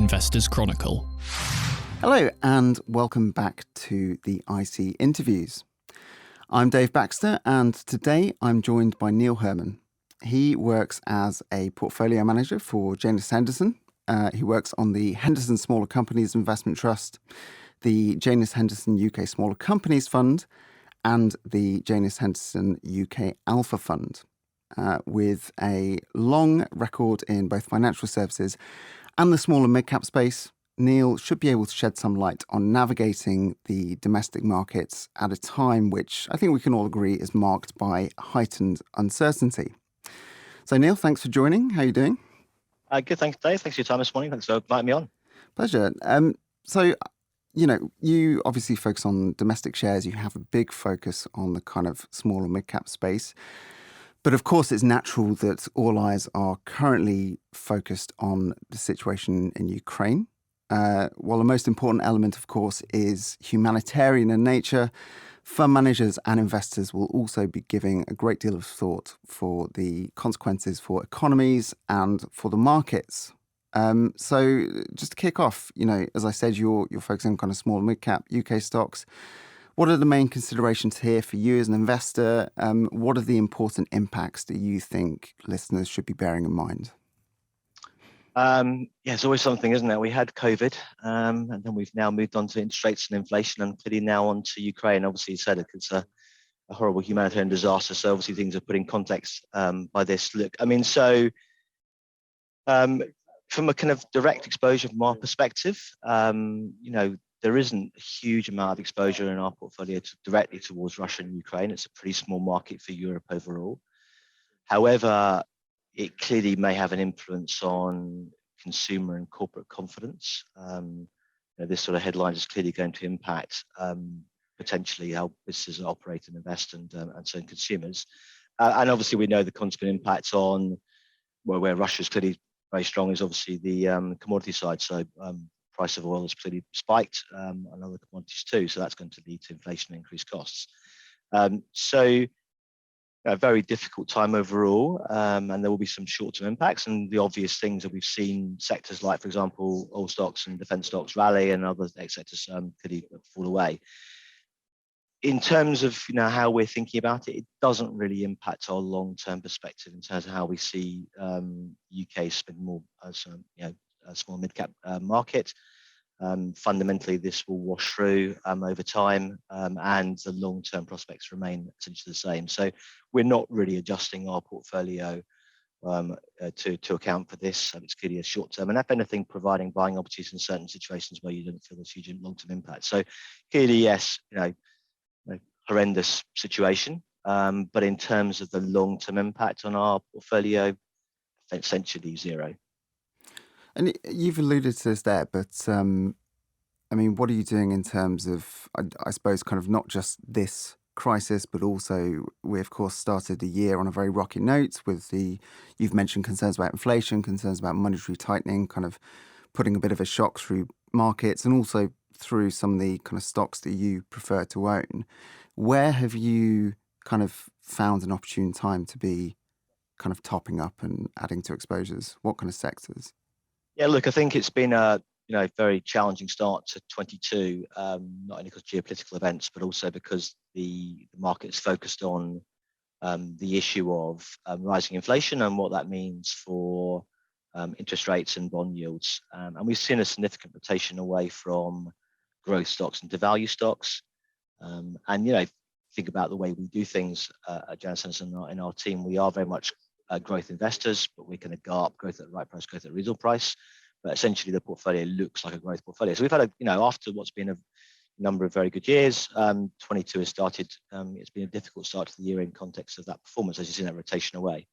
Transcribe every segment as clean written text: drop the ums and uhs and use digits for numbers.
Investors Chronicle. Hello and welcome back to the IC Interviews. I'm Dave Baxter and today I'm joined by Neil Hermon. He works as a portfolio manager for Janus Henderson. He works on the Henderson Smaller Companies Investment Trust, the Janus Henderson UK Smaller Companies Fund and the Janus Henderson UK Alpha Fund. With a long record in both financial services and the small and mid-cap space, Neil should be able to shed some light on navigating the domestic markets at a time which I think we can all agree is marked by heightened uncertainty. So Neil, thanks for joining. How are you doing? Good, thanks Dave. Thanks for your time this morning. Thanks for inviting me on. Pleasure. You obviously focus on domestic shares. You have a big focus on the kind of small and mid-cap space. But of course, it's natural that all eyes are currently focused on the situation in Ukraine. While the most important element, of course, is humanitarian in nature, fund managers and investors will also be giving a great deal of thought for the consequences for economies and for the markets. So just to kick off, as I said, you're focusing on kind of small and mid-cap UK stocks. What are the main considerations here for you as an investor? What are the important impacts that you think listeners should be bearing in mind? It's always something, isn't it? We had COVID, and then we've now moved on to interest rates and inflation, and clearly now on to Ukraine. Obviously, you said it's a horrible humanitarian disaster, so obviously things are put in context by this. Look, from a kind of direct exposure from our perspective, there isn't a huge amount of exposure in our portfolio directly towards Russia and Ukraine. It's a pretty small market for Europe overall. However, it clearly may have an influence on consumer and corporate confidence. This sort of headline is clearly going to impact potentially how businesses operate and invest and certain consumers. And obviously, we know the consequent impacts on where Russia's clearly very strong is obviously the commodity side. So price of oil has clearly spiked and other commodities too. So that's going to lead to inflation and increased costs. So a very difficult time overall, and there will be some short-term impacts. And the obvious things that we've seen sectors like, for example, oil stocks and defence stocks rally, and other sectors could fall away. In terms of how we're thinking about it, it doesn't really impact our long-term perspective in terms of how we see UK spend more as a small mid-cap market. Fundamentally, this will wash through over time, and the long-term prospects remain essentially the same. So we're not really adjusting our portfolio to account for this. It's clearly a short-term, and if anything, providing buying opportunities in certain situations where you don't feel there's huge long-term impact. So clearly, yes, horrendous situation, but in terms of the long-term impact on our portfolio, essentially zero. And you've alluded to this there, but what are you doing in terms of, I suppose, kind of not just this crisis, but also we, of course, started the year on a very rocky note with you've mentioned concerns about inflation, concerns about monetary tightening, kind of putting a bit of a shock through markets and also through some of the kind of stocks that you prefer to own. Where have you kind of found an opportune time to be kind of topping up and adding to exposures? What kind of sectors? Yeah, look, I think it's been a very challenging start to 22, not only because of geopolitical events, but also because the market's focused on the issue of rising inflation and what that means for interest rates and bond yields. And we've seen a significant rotation away from growth stocks into value stocks. Think about the way we do things at Janus Henderson in our team. We are very much growth investors, but we're going to go up growth at the right price, growth at a reasonable price. But essentially, the portfolio looks like a growth portfolio. So we've had after what's been a number of very good years, 22 has started. It's been a difficult start to the year in context of that performance, as you see that rotation away.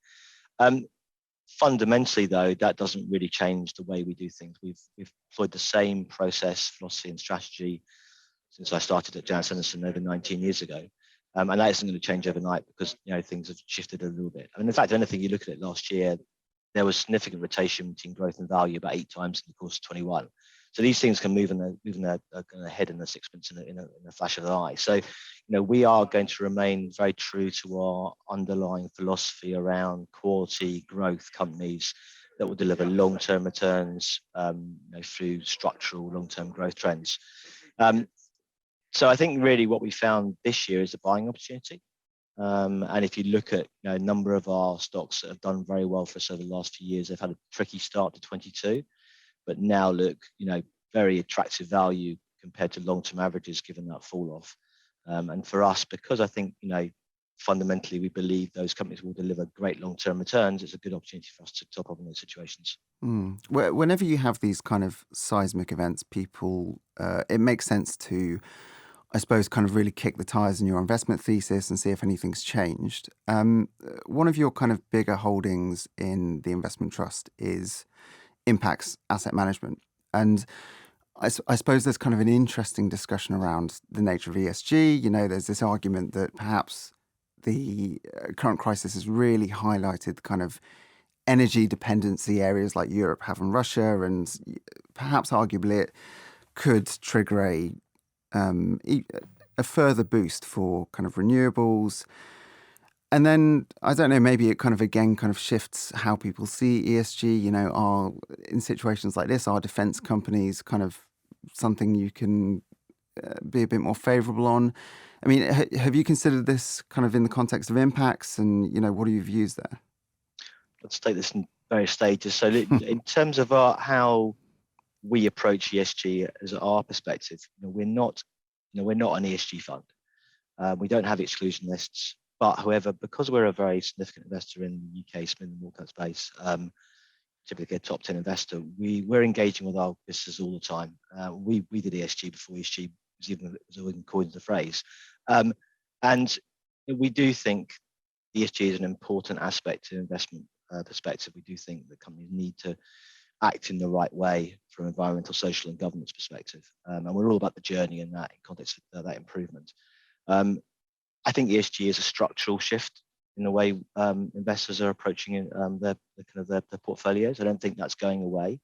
Fundamentally, though, that doesn't really change the way we do things. We've employed the same process, philosophy, and strategy since I started at Janus Henderson over 19 years ago. And that isn't going to change overnight because things have shifted a little bit. I mean, in fact, anything you look at it last year, there was significant rotation between growth and value about 8 times in the course of 21. So these things can move in their head in the sixpence in a flash of the eye. So, we are going to remain very true to our underlying philosophy around quality growth companies that will deliver long-term returns through structural long-term growth trends. So I think really what we found this year is a buying opportunity. And if you look at a number of our stocks that have done very well for us over the last few years, they've had a tricky start to 22, but now look, very attractive value compared to long-term averages given that fall off. And for us, because I think, fundamentally we believe those companies will deliver great long-term returns, it's a good opportunity for us to top up in those situations. Whenever you have these kind of seismic events, it makes sense to, I suppose, kind of really kick the tires in your investment thesis and see if anything's changed. One of your kind of bigger holdings in the investment trust is Impax Asset Management. And I suppose there's kind of an interesting discussion around the nature of ESG. There's this argument that perhaps the current crisis has really highlighted the kind of energy dependency areas like Europe have on Russia, and perhaps arguably it could trigger a further boost for kind of renewables. And then, I don't know, maybe it kind of shifts how people see ESG. Are in situations like this, are defense companies kind of something you can be a bit more favorable on? I mean, have you considered this kind of in the context of Impax, and, what are your views there? Let's take this in various stages. So in terms of how we approach ESG as our perspective, we're not an ESG fund. We don't have exclusion lists, but however, because we're a very significant investor in the UK small and small cap space, typically a top 10 investor, we're engaging with our businesses all the time. We did ESG before ESG was even coined the phrase, and we do think ESG is an important aspect to investment perspective. We do think that companies need to act in the right way from environmental, social, and governance perspective, and we're all about the journey in that in context of that improvement. I think ESG is a structural shift in the way investors are approaching their portfolios. I don't think that's going away.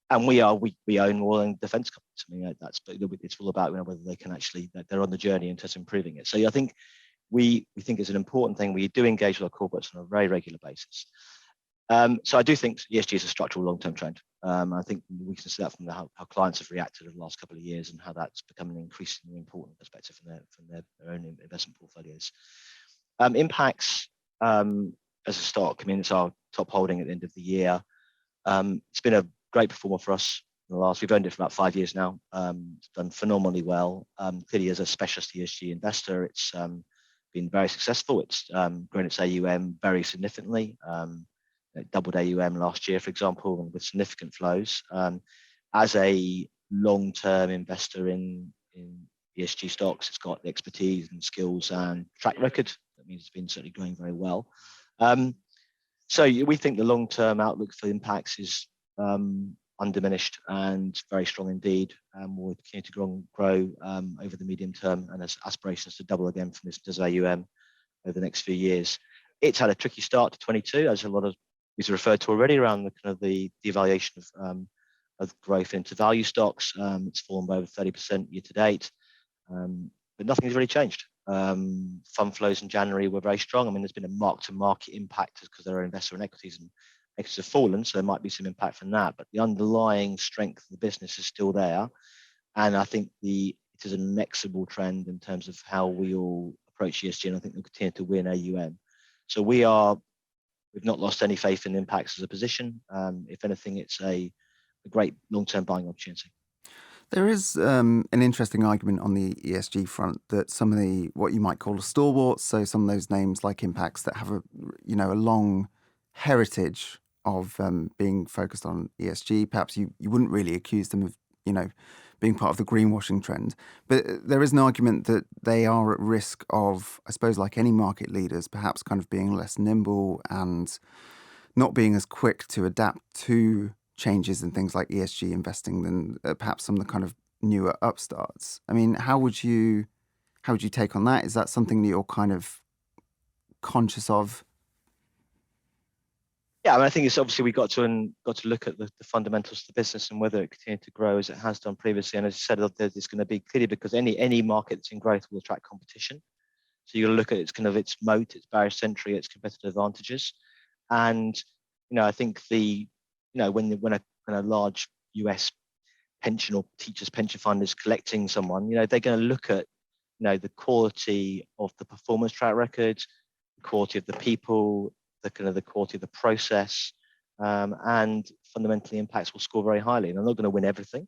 And we own oil and defence companies. I mean, it's all about whether they can actually, they're on the journey in terms of improving it. So I think we think it's an important thing. We do engage with our corporates on a very regular basis. So I do think ESG is a structural long-term trend. I think we can see that from how clients have reacted over the last couple of years and how that's become an increasingly important perspective from their own investment portfolios. Impax as a stock, I mean, it's our top holding at the end of the year. It's been a great performer for us in the last. We've owned it for about 5 years now. It's done phenomenally well. Clearly, as a specialist ESG investor, it's been very successful. It's grown its AUM very significantly. It doubled AUM last year, for example, and with significant flows. As a long-term investor in ESG stocks, it's got the expertise and skills and track record. That means it's been certainly growing very well. So we think the long-term outlook for Impax is undiminished and very strong indeed, and will continue to grow over the medium term, and has aspirations to double again from this AUM over the next few years. It's had a tricky start to 22, as a lot of these are referred to already, around the devaluation of growth into value stocks. It's fallen by over 30% year to date, but nothing's really changed. Fund flows in January were very strong. I mean, there's been a mark-to-market impact because there are investor in equities, and equities have fallen, so there might be some impact from that. But the underlying strength of the business is still there, and I think it is an inexorable trend in terms of how we all approach ESG, and I think we'll continue to win AUM. So we've not lost any faith in Impax as a position. If anything, it's a great long-term buying opportunity. There is an interesting argument on the ESG front that some of the, what you might call stalwarts, so some of those names like Impax that have a long heritage of being focused on ESG, perhaps you wouldn't really accuse them of, being part of the greenwashing trend. But there is an argument that they are at risk of, I suppose, like any market leaders, perhaps kind of being less nimble and not being as quick to adapt to changes in things like ESG investing than perhaps some of the kind of newer upstarts. I mean, how would you take on that? Is that something that you're kind of conscious of? Yeah, I mean, I think it's obviously we got to look at the fundamentals of the business and whether it continued to grow as it has done previously. And as you said, there's going to be clearly, because any market that's in growth will attract competition. So you got to look at its moat, its barriers to entry, its competitive advantages. And I think when a large US pension or teachers pension fund is collecting someone, they're going to look at the quality of the performance track record, the quality of the people, the quality of the process, and fundamentally Impax will score very highly. And I'm not going to win everything,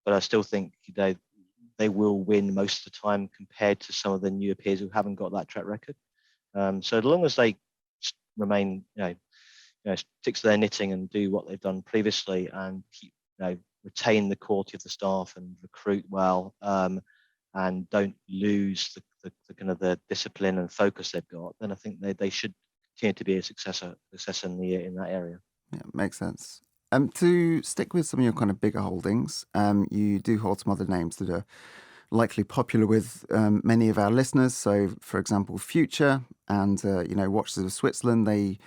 but I still think they will win most of the time compared to some of the newer peers who haven't got that track record. So as long as they remain, stick to their knitting and do what they've done previously and keep, retain the quality of the staff and recruit well, and don't lose the kind of the discipline and focus they've got, then I think they should continue to be a success in that area. Yeah, makes sense. To stick with some of your kind of bigger holdings, you do hold some other names that are likely popular with many of our listeners. So, for example, FUTR and Watches of Switzerland.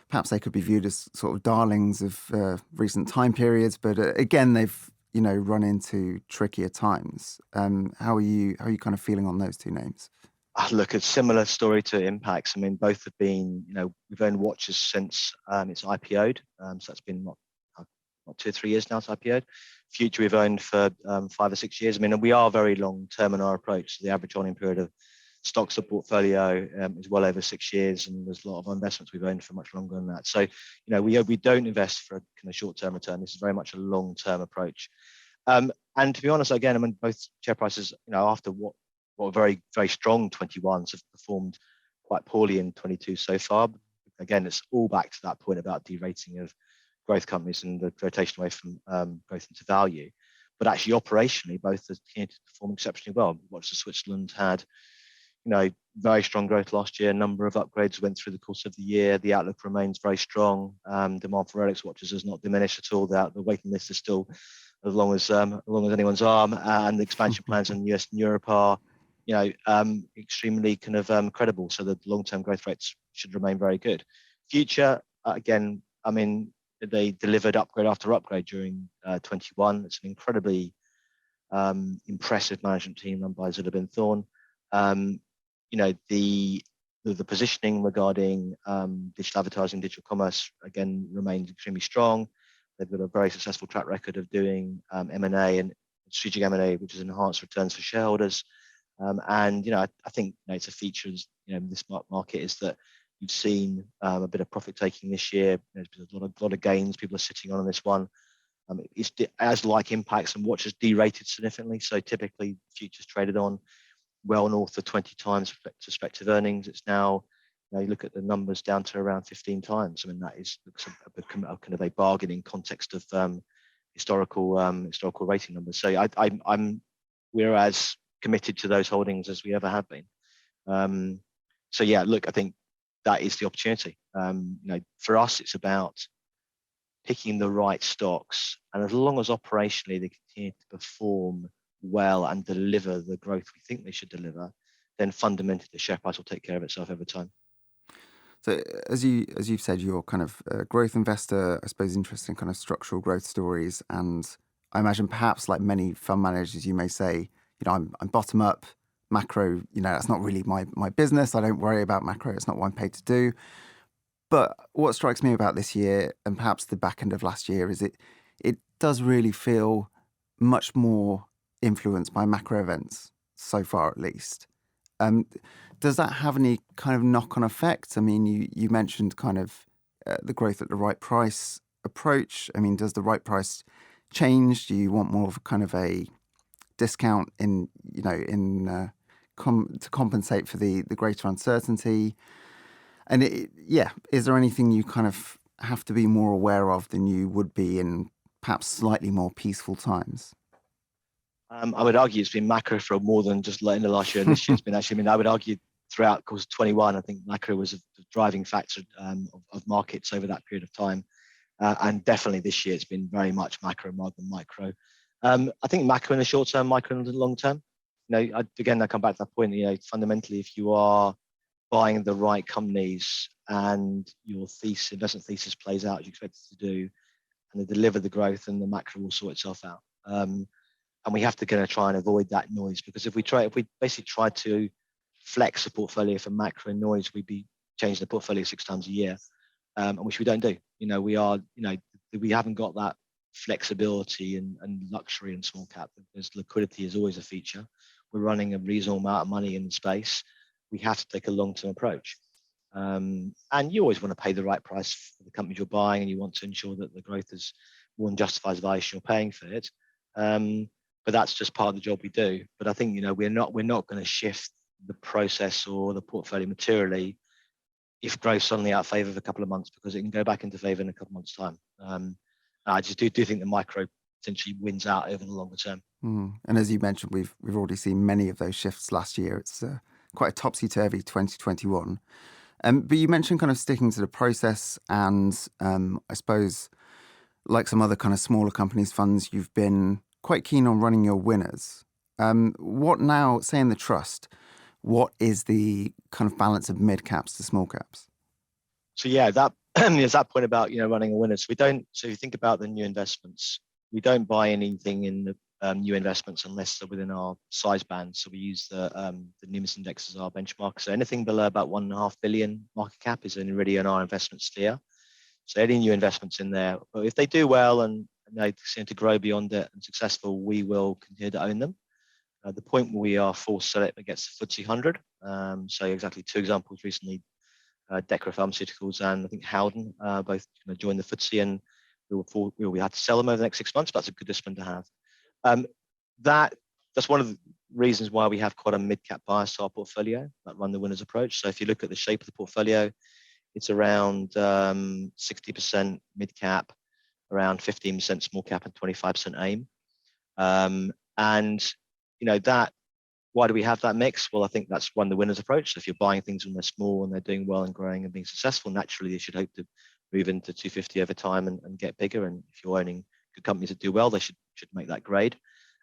Perhaps they could be viewed as sort of darlings of recent time periods, but again, they've run into trickier times. How are you kind of feeling on those two names? Look, a similar story to Impax. I mean, both have been, we've owned Watches since it's IPO'd. So that's been not 2 or 3 years now it's IPO'd. FUTR we've owned for 5 or 6 years. I mean, we are very long term in our approach. So the average holding period of stocks of portfolio is well over 6 years, and there's a lot of investments we've owned for much longer than that. So, we don't invest for a kind of short-term return. This is very much a long-term approach. And to be honest, again, I mean, both share prices, after what very, very strong 21s have performed quite poorly in 22 so far. Again, it's all back to that point about derating of growth companies and the rotation away from growth into value. But actually, operationally, both have continued to perform exceptionally well. Watches of Switzerland had, very strong growth last year. A number of upgrades went through the course of the year. The outlook remains very strong. Demand for Rolex watches has not diminished at all. The waiting list is still as long as anyone's arm, and the expansion plans in the US and Europe are, extremely kind of credible. So the long-term growth rates should remain very good. FUTR, again, I mean, they delivered upgrade after upgrade during 21. It's an incredibly impressive management team run by Zilla bin Thorn. The positioning regarding digital advertising, digital commerce, again, remains extremely strong. They've got a very successful track record of doing M&A and strategic M&A, which has enhanced returns for shareholders. And I think it's a feature in this market is that you've seen a bit of profit taking this year. There's been a lot of gains people are sitting on this one. It's as like Impax and Watches derated significantly. So typically, FUTR's traded on well north of 20 times prospective earnings. It's now, you look at the numbers down to around 15 times. I mean, that is a kind of a bargain in context of historical rating numbers. So we're as committed to those holdings as we ever have been. So yeah, look, I think that is the opportunity. For us, it's about picking the right stocks, and as long as operationally they continue to perform well and deliver the growth we think they should deliver, then fundamentally the share price will take care of itself over time. So as you've said, you're kind of a growth investor, I suppose, interested in kind of structural growth stories. And I imagine perhaps like many fund managers, you may say, I'm bottom up, macro, that's not really my business. I don't worry about macro. It's not what I'm paid to do. But what strikes me about this year, and perhaps the back end of last year, is it does really feel much more influenced by macro events, so far at least. Does that have any kind of knock-on effects? I mean, you mentioned kind of the growth at the right price approach. I mean, does the right price change? Do you want more of a kind of a discount to compensate for the greater uncertainty? And is there anything you kind of have to be more aware of than you would be in perhaps slightly more peaceful times? I would argue it's been macro for more than just in the last year and this year. It's been actually, I mean, I would argue throughout the course of 21, I think macro was a driving factor of markets over that period of time. And definitely this year, it's been very much macro rather than micro. I think macro in the short term, micro in the long term. Again, I come back to that point, fundamentally, if you are buying the right companies and your investment thesis plays out as you expect it to do, and they deliver the growth, and the macro will sort itself out. And we have to kind of try and avoid that noise, because if we basically try to flex a portfolio for macro noise, we'd be changing the portfolio 6 times a year, which we don't do. We haven't got that flexibility and luxury in small cap, because liquidity is always a feature. We're running a reasonable amount of money in the space. We have to take a long-term approach. And you always want to pay the right price for the companies you're buying, and you want to ensure that the growth is more than justifies the valuation you're paying for it. But that's just part of the job we do. But I think we're not going to shift the process or the portfolio materially if growth suddenly out of favour of a couple of months, because it can go back into favour in a couple of months' time. I just do think the micro potentially wins out over the longer term. And as you mentioned, we've already seen many of those shifts last year. It's quite a topsy-turvy 2021. But you mentioned kind of sticking to the process, and I suppose, like some other kind of smaller companies funds, you've been quite keen on running your winners. What now, say in the trust, what is the kind of balance of mid caps to small caps? So yeah, that there's that point about running a winner. So we don't. So if you think about the new investments, we don't buy anything in the new investments unless they're within our size band. So we use the Janus index as our benchmark. So anything below about 1.5 billion market cap is already in our investment sphere. So any new investments in there, but if they do well and they seem to grow beyond it and successful, we will continue to own them. The point where we are forced to sell it against the FTSE 100. So exactly 2 examples recently. Decra Pharmaceuticals and I think Howden both joined the FTSE, and we had to sell them over the next 6 months. But that's a good discipline to have. That's one of the reasons why we have quite a mid-cap bias to our portfolio, that run the winners approach. So if you look at the shape of the portfolio, it's around 60% mid-cap, around 15% small cap, and 25% AIM. And that. Why do we have that mix? Well, I think that's run the winners approach. So if you're buying things when they're small and they're doing well and growing and being successful, naturally they should hope to move into 250 over time and get bigger. And if you're owning good companies that do well, they should make that grade.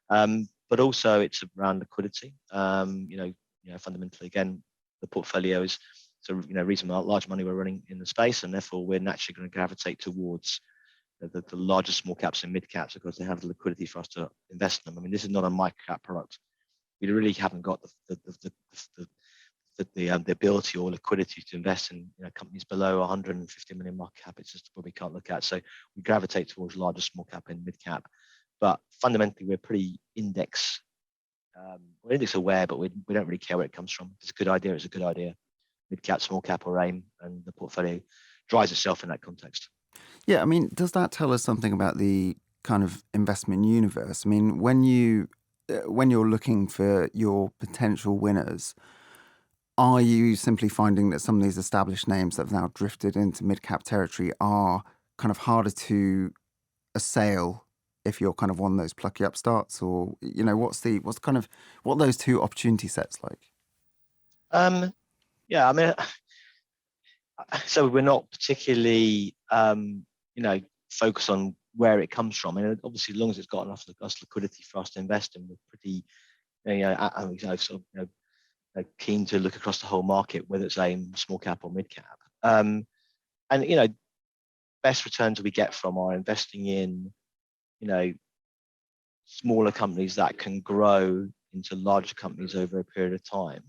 But also it's around liquidity. Fundamentally, again, the portfolio is reasonable large money we're running in the space, and therefore we're naturally going to gravitate towards the larger small caps and mid caps because they have the liquidity for us to invest in them. I mean, this is not a micro cap product. We really haven't got the ability or liquidity to invest in companies below 150 million market cap. It's just what we can't look at. So we gravitate towards larger small cap and mid cap. But fundamentally, we're pretty index aware, but we don't really care where it comes from. If it's a good idea, it's a good idea. Mid cap, small cap, or AIM, and the portfolio drives itself in that context. Yeah, I mean, does that tell us something about the kind of investment universe? I mean, when you're looking for your potential winners, are you simply finding that some of these established names that have now drifted into mid-cap territory are kind of harder to assail if you're kind of one of those plucky upstarts, or what are those two opportunity sets like? Yeah, I mean, so we're not particularly focused on where it comes from, and obviously, as long as it's got enough liquidity for us to invest in, we're pretty, keen to look across the whole market, whether it's AIM, small cap, or mid cap. And best returns we get from are investing in, smaller companies that can grow into larger companies over a period of time.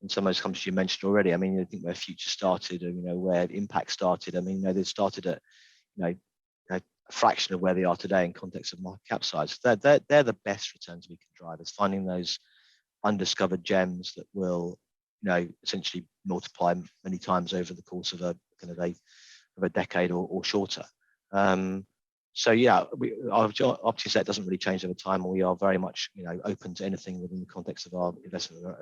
And some of those companies you mentioned already. I mean, I think where FUTR started, or where Impax started. I mean, they started at, a fraction of where they are today in context of market cap size. They're the best returns we can drive, is finding those undiscovered gems that will, essentially multiply many times over the course of a decade or shorter. So yeah, our opportunity set doesn't really change over time, and we are very much open to anything within the context of our investment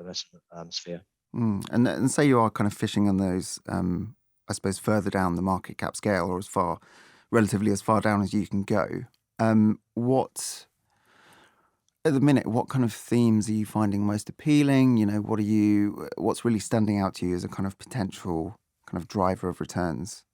sphere. And say you are kind of fishing on those, I suppose, further down the market cap scale, or relatively as far down as you can go. At the minute, what kind of themes are you finding most appealing? What's really standing out to you as a kind of potential kind of driver of returns?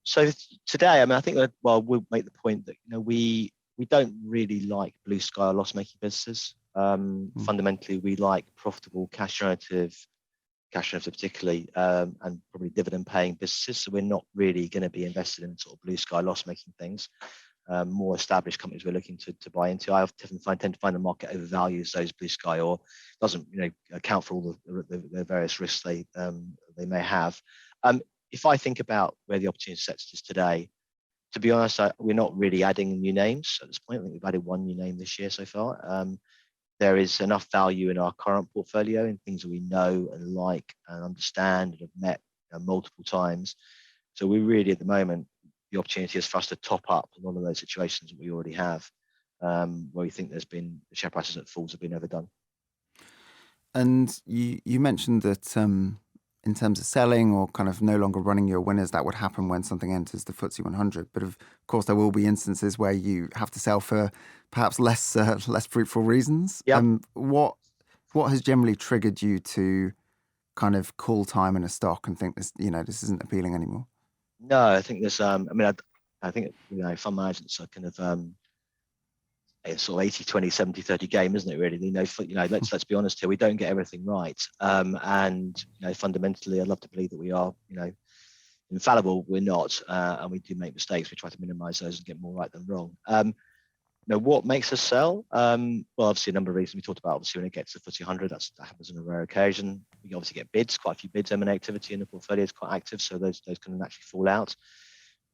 So today, I mean, I think that, we'll make the point that, we don't really like blue sky or loss-making businesses. Fundamentally, we like profitable, cash generative, cash reserves particularly, and probably dividend paying businesses. So we're not really going to be invested in sort of blue sky loss making things. More established companies we're looking to buy into. I tend to find the market overvalues those blue sky or doesn't account for all the various risks they may have. If I think about where the opportunity set is today, to be honest, we're not really adding new names at this point. I think we've added one new name this year so far. There is enough value in our current portfolio in things that we know and like and understand and have met multiple times. So we really, at the moment, the opportunity is for us to top up a lot of those situations that we already have, where we think there's been the share prices at falls have been overdone. And you mentioned that in terms of selling or kind of no longer running your winners, that would happen when something enters the FTSE 100. But of course, there will be instances where you have to sell for perhaps less fruitful reasons. Yeah. What has generally triggered you to kind of call time in a stock and think this isn't appealing anymore? No, I think there's. I think fund management's a kind of a sort of 80-20, 70-30 game, isn't it? Really, let's be honest here. We don't get everything right, and fundamentally, I'd love to believe that we are, infallible. We're not, and we do make mistakes. We try to minimise those and get more right than wrong. What makes us sell? Well, obviously a number of reasons we talked about. Obviously, when it gets to the FTSE 100, that happens on a rare occasion. We obviously get bids, quite a few bids. M&A activity in the portfolio is quite active, so those can naturally fall out.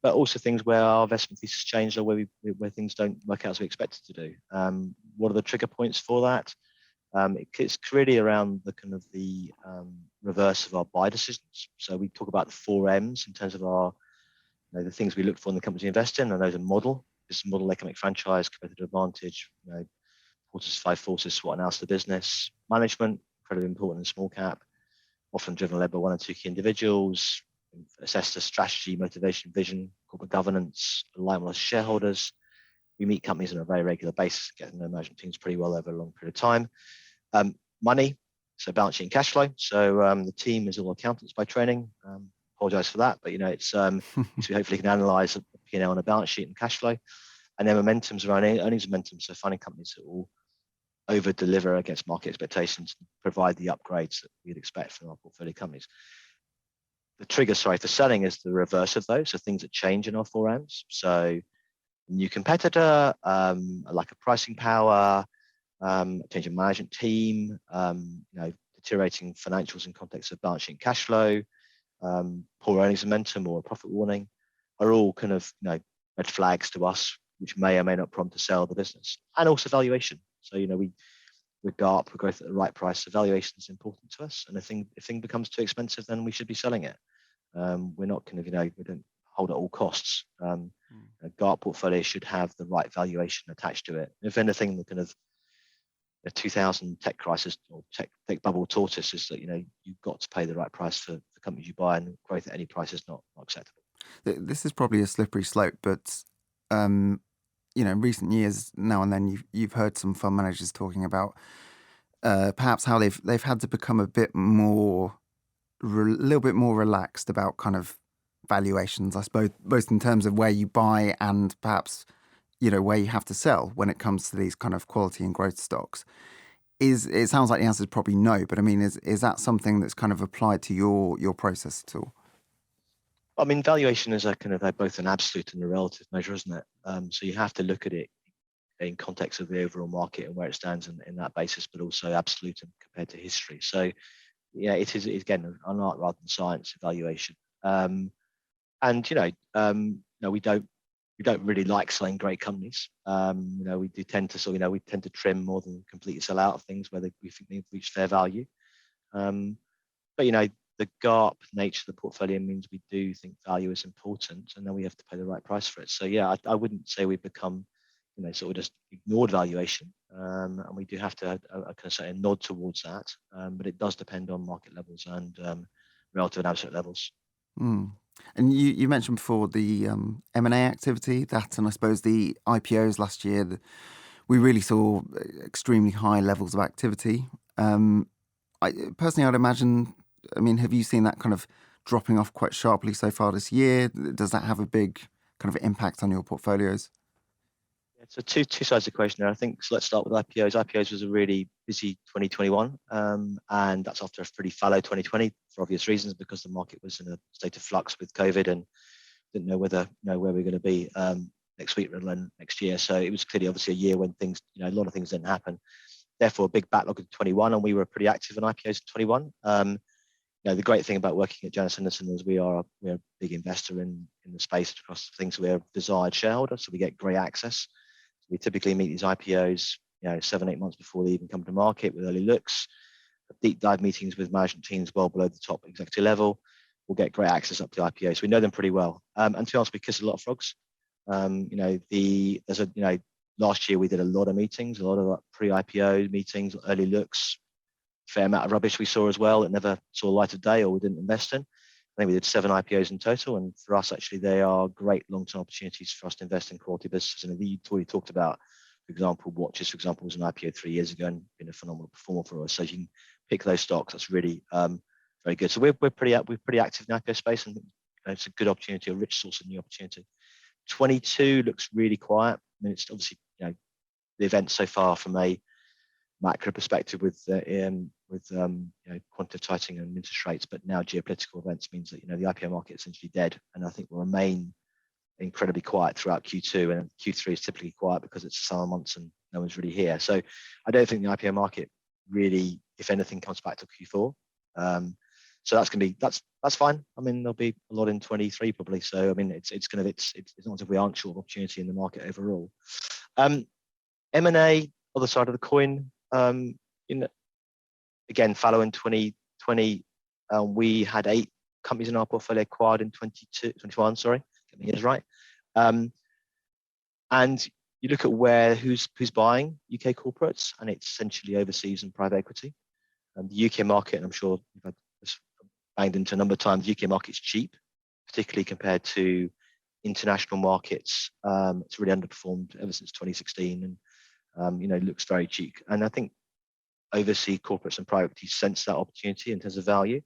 But also things where our investment thesis changed or where things don't work out as we expected to do. What are the trigger points for that? It's really around the kind of the reverse of our buy decisions. So we talk about the 4 M's in terms of our the things we look for in the companies we invest in, and those are model. This model economic franchise, competitive advantage, quarters 5 forces, SWOT analysis of the business, management, incredibly important in small cap, often driven led by 1 or 2 key individuals, assess the strategy, motivation, vision, corporate governance, alignment with shareholders. We meet companies on a very regular basis, get to know management teams pretty well over a long period of time. Money, so balance sheet and cash flow. So the team is all accountants by training. Apologize for that, but it's so we hopefully can analyze a P&L on a balance sheet and cash flow. And then momentum's around earnings momentum, so finding companies that will over deliver against market expectations, provide the upgrades that we'd expect from our portfolio companies. The trigger, for selling is the reverse of those, so things that change in our 4 M's. So new competitor, lack of pricing power, change in management team, deteriorating financials in context of balance sheet and cash flow, poor earnings momentum or a profit warning are all kind of red flags to us, which may or may not prompt to sell the business. And also valuation. So with GARP, we growth at the right price. So valuation is important to us. And if thing becomes too expensive, then we should be selling it. We're not kind of we don't hold at all costs. A GARP portfolio should have the right valuation attached to it. If anything, the kind of the 2000 tech crisis or tech bubble taught us is that you've got to pay the right price for the companies you buy, and growth at any price is not acceptable. This is probably a slippery slope, but in recent years, now and then, you've heard some fund managers talking about perhaps how they've had to become a little bit more relaxed about kind of valuations, I suppose, both in terms of where you buy and perhaps where you have to sell when it comes to these kind of quality and growth stocks. It sounds like the answer is probably no, but I mean, is that something that's kind of applied to your process at all? I mean, valuation is both an absolute and a relative measure, isn't it? So you have to look at it in context of the overall market and where it stands in that basis, but also absolute and compared to history. So it is again an art rather than science evaluation. We don't really like selling great companies. We do tend to trim more than completely sell out of things where we think they've reached fair value. But the GARP nature of the portfolio means we do think value is important, and then we have to pay the right price for it. So I wouldn't say we've become sort of just ignored valuation, and we do have to say a nod towards that. But it does depend on market levels and relative and absolute levels. And you mentioned before the M&A activity, that, and I suppose the IPOs last year, we really saw extremely high levels of activity. I'd imagine, have you seen that kind of dropping off quite sharply so far this year? Does that have a big kind of impact on your portfolios? So two sides of the equation there. I think so let's start with IPOs. IPOs was a really busy 2021, and that's after a pretty fallow 2020 for obvious reasons, because the market was in a state of flux with COVID and didn't know where we're going to be next week, let alone next year. So it was clearly obviously a year when things, a lot of things didn't happen. Therefore, a big backlog in 21, and we were pretty active in IPOs in 21. The great thing about working at Janus Henderson is we're a big investor in the space across things. We're a desired shareholder, so we get great access. We typically meet these IPOs, 7-8 months before they even come to market with early looks, deep dive meetings with management teams well below the top executive level. We'll get great access up to IPOs. So we know them pretty well. And to be honest, we kiss a lot of frogs. Last year we did a lot of meetings, a lot of pre-IPO meetings, early looks, fair amount of rubbish we saw as well that never saw light of day or we didn't invest in. I think we did 7 IPOs in total, and for us, actually, they are great long-term opportunities for us to invest in quality businesses. And you already talked about, for example, Watches, for example, was an IPO 3 years ago and been a phenomenal performer for us. So you can pick those stocks. That's really very good. So we're pretty active in the IPO space, and it's a good opportunity, a rich source of new opportunity. 22 looks really quiet. I mean, it's obviously the events so far from a macro perspective with quantitative tightening and interest rates, but now geopolitical events means that the IPO market is essentially dead, and I think will remain incredibly quiet throughout Q2, and Q3 is typically quiet because it's summer months and no one's really here. So I don't think the IPO market really, if anything, comes back to Q4. So that's fine. I mean, there'll be a lot in 23 probably. So I mean, it's not as if we aren't short of opportunity in the market overall. M&A, other side of the coin. Again, fallow in 2020, we had 8 companies in our portfolio acquired in 21. Sorry, get my years right. And you look at who's buying UK corporates, and it's essentially overseas and private equity. And the UK market, and I'm sure you've had this banged into a number of times, the UK market's cheap, particularly compared to international markets. It's really underperformed ever since 2016, and looks very cheap. And I think overseas corporates and private equity sense that opportunity in terms of value.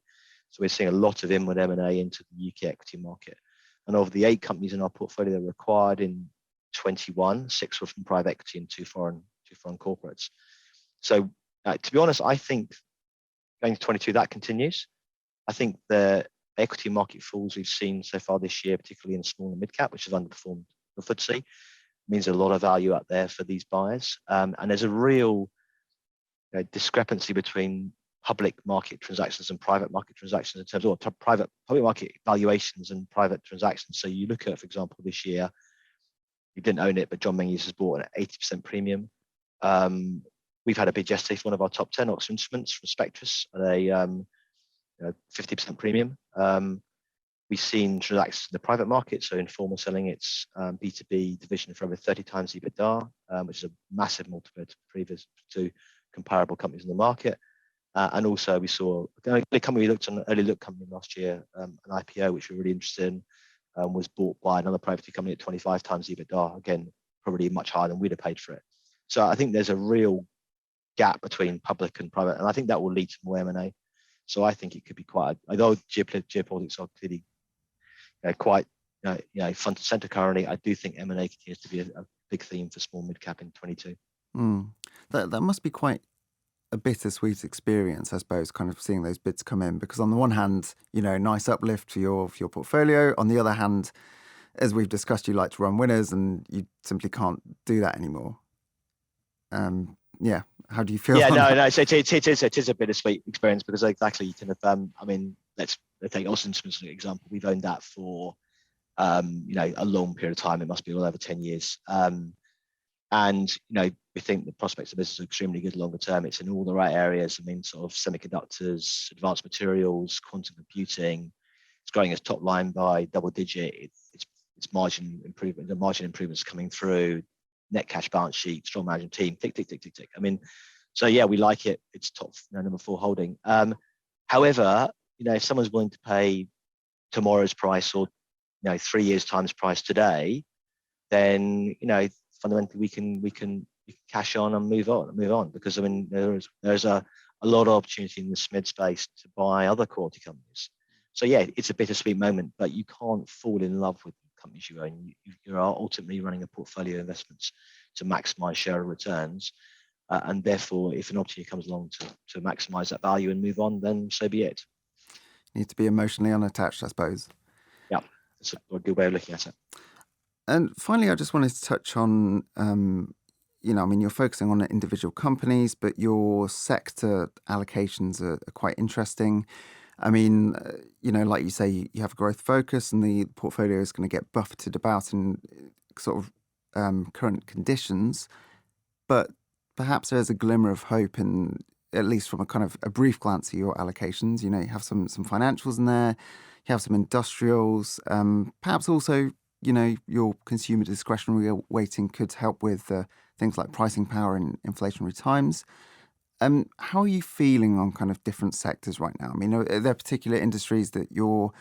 So we're seeing a lot of inward M&A into the UK equity market. And of the 8 companies in our portfolio that were acquired in 21, 6 were from private equity and 2 foreign corporates. So to be honest, I think going to 22, that continues. I think the equity market falls we've seen so far this year, particularly in small and mid cap, which has underperformed the FTSE, means a lot of value out there for these buyers. And there's a real discrepancy between public market transactions and private market transactions in terms of public market valuations and private transactions. So you look at, for example, this year, you didn't own it, but John Menzies has bought an 80% premium. We've had a bid yesterday for one of our top 10 Oxford Instruments from Spectris at a 50% premium. We've seen transactions in the private market, so Informa selling its B2B division for over 30 times EBITDA, which is a massive multiple previous to comparable companies in the market. And also we saw a company we looked on, an early look company last year, an IPO, which we're really interested in, was bought by another private company at 25 times EBITDA. Again, probably much higher than we'd have paid for it. So I think there's a real gap between public and private, and I think that will lead to more M&A. So I think it could be quite, although geopolitics are clearly quite front and center currently, I do think M&A continues to be a big theme for small mid cap in 22. That must be quite a bittersweet experience, I suppose, kind of seeing those bids come in, because on the one hand, nice uplift for your portfolio. On the other hand, as we've discussed, you like to run winners, and you simply can't do that anymore. How do you feel? No. So it is a bittersweet experience, because exactly you kind of let's take Oxford Instruments as an example. We've owned that for a long period of time. It must be well over 10 years. And we think the prospects of business are extremely good longer term. It's in all the right areas. I mean, sort of semiconductors, advanced materials, quantum computing. It's growing its top line by double digit. It's margin improvement. The margin improvements coming through. Net cash balance sheet, strong management team. Tick. I mean, so yeah, we like it. It's top number 4 holding. However, if someone's willing to pay tomorrow's price or 3 years times price today, then fundamentally we can cash on and move on, because I mean there's a lot of opportunity in the mid space to buy other quality companies. So yeah, it's a bittersweet moment, but you can't fall in love with the companies you own. You are ultimately running a portfolio of investments. to maximise share returns. And therefore, if an opportunity comes along to maximise that value and move on, then so be it. Need to be emotionally unattached, I suppose. Yeah, that's a good way of looking at it. And finally, I just wanted to touch on, you're focusing on individual companies, but your sector allocations are quite interesting. I mean, like you say, you have a growth focus and the portfolio is going to get buffeted about in sort of current conditions. But perhaps there's a glimmer of hope in, at least from a kind of a brief glance at your allocations. You have some financials in there, you have some industrials, perhaps also, your consumer discretionary weighting could help with things like pricing power in inflationary times. How are you feeling on kind of different sectors right now? I mean, are there particular industries that you're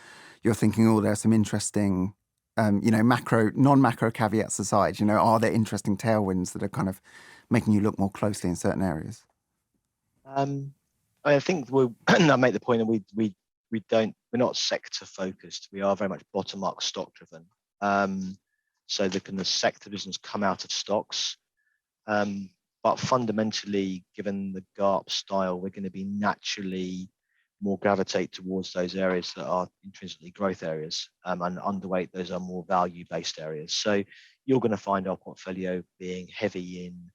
thinking, oh, there are some interesting, non-macro caveats aside, are there interesting tailwinds that are kind of making you look more closely in certain areas? I think I make the point that we're not sector focused. We are very much bottom up stock driven. So the sector business come out of stocks. But fundamentally, given the GARP style, we're going to be naturally more gravitate towards those areas that are intrinsically growth areas, and underweight those are more value-based areas. So you're going to find our portfolio being heavy in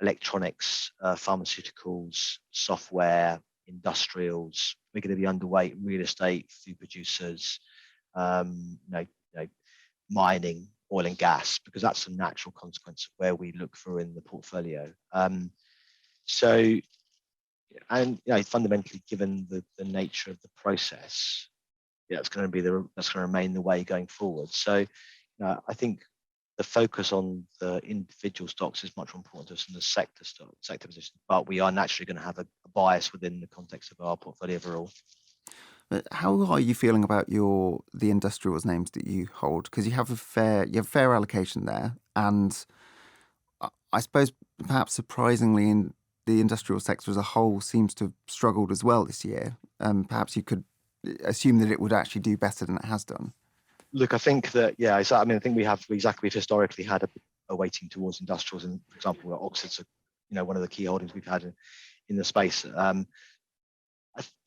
electronics, pharmaceuticals, software, industrials. We're going to be underweight real estate, food producers, mining, oil and gas, because that's a natural consequence of where we look for in the portfolio. Fundamentally, given the nature of the process, that's going to remain the way going forward. So I think the focus on the individual stocks is much more important to us than the sector position, but we are naturally going to have a bias within the context of our portfolio overall. But how are you feeling about the industrials names that you hold? Because you have a fair allocation there, and I suppose perhaps surprisingly, in the industrial sector as a whole seems to have struggled as well this year. Perhaps you could assume that it would actually do better than it has done. Look, I think that I think we've historically had a weighting towards industrials, and for example, Oxford's one of the key holdings we've had in the space.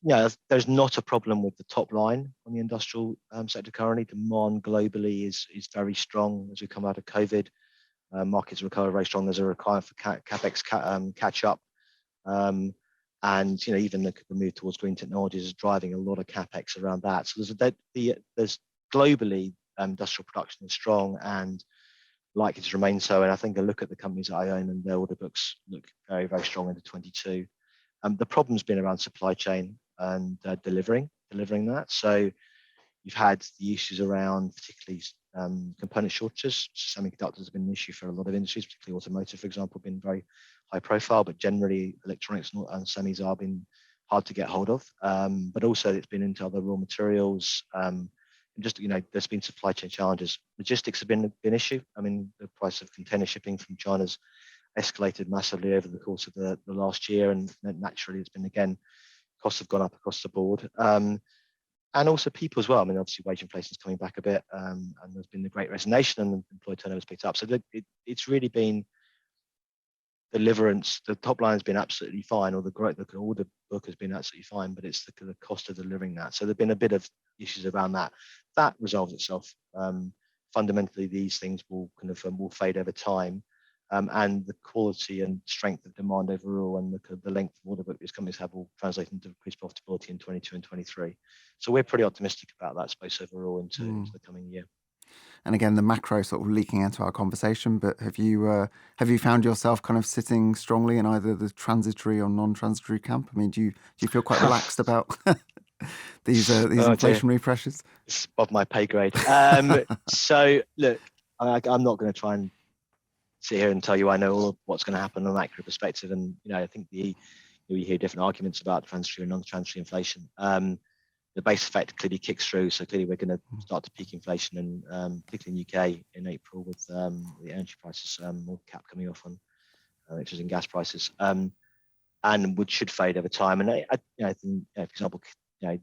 There's not a problem with the top line on the industrial sector currently. Demand globally is very strong as we come out of COVID. Markets recover very strong. There's a requirement for capex catch up, and even the move towards green technologies is driving a lot of capex around that. So there's globally industrial production is strong and likely to remain so. And I think a look at the companies that I own and their order books look very, very strong into 22. The problem's been around supply chain and delivering that. So you've had the issues around particularly component shortages. Semiconductors have been an issue for a lot of industries, particularly automotive, for example, been very high profile, but generally electronics and semis are been hard to get hold of. But also it's been into other raw materials. There's been supply chain challenges. Logistics have been an issue. I mean, the price of container shipping from China's escalated massively over the course of the last year, and naturally it's been, again, costs have gone up across the board, and also people as well. I mean, obviously wage inflation is coming back a bit, and there's been the great resignation and employee turnover has picked up. So it's really been deliverance. The top line has been absolutely fine, or the order book has been absolutely fine, but it's the cost of delivering that. So there've been a bit of issues around that. That resolves itself. Fundamentally, these things will will fade over time. And the quality and strength of demand overall and the length of order book these companies have will translate into increased profitability in 22 and 23. So we're pretty optimistic about that space overall into the coming year. And again, the macro sort of leaking into our conversation, but have you found yourself kind of sitting strongly in either the transitory or non-transitory camp? I mean, do you feel quite relaxed about these inflationary pressures? It's above my pay grade. So look, I'm not going to try and sit here and tell you I know all of what's going to happen on a macro perspective, and I think we hear different arguments about transitory and non-transitory inflation. The base effect clearly kicks through, so clearly we're going to start to peak inflation, and particularly in the UK in April with the energy prices, more cap coming off on electricity and gas prices, and which should fade over time. And I think, for example,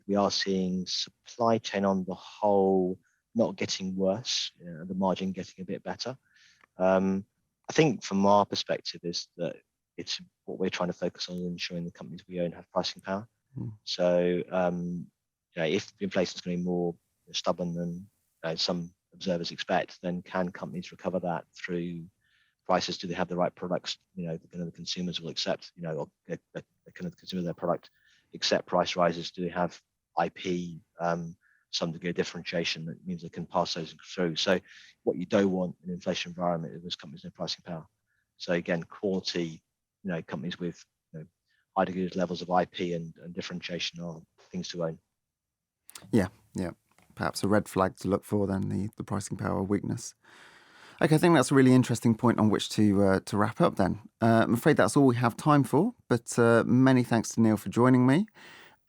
we are seeing supply chain on the whole not getting worse, the margin getting a bit better. I think from our perspective is that it's what we're trying to focus on, ensuring the companies we own have pricing power. Mm. So if inflation is going to be more stubborn than some observers expect, then can companies recover that through prices? Do they have the right products? The consumers will accept, or kind of the consumer of their product accept price rises? Do they have IP, some degree of differentiation that means they can pass those through? So what you don't want in an inflation environment is companies no pricing power. So again, quality, companies with high degrees levels of IP and differentiation are things to own. Yeah. Perhaps a red flag to look for then, the pricing power weakness. Okay, I think that's a really interesting point on which to wrap up then. I'm afraid that's all we have time for, but many thanks to Neil for joining me,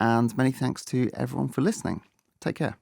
and many thanks to everyone for listening. Take care.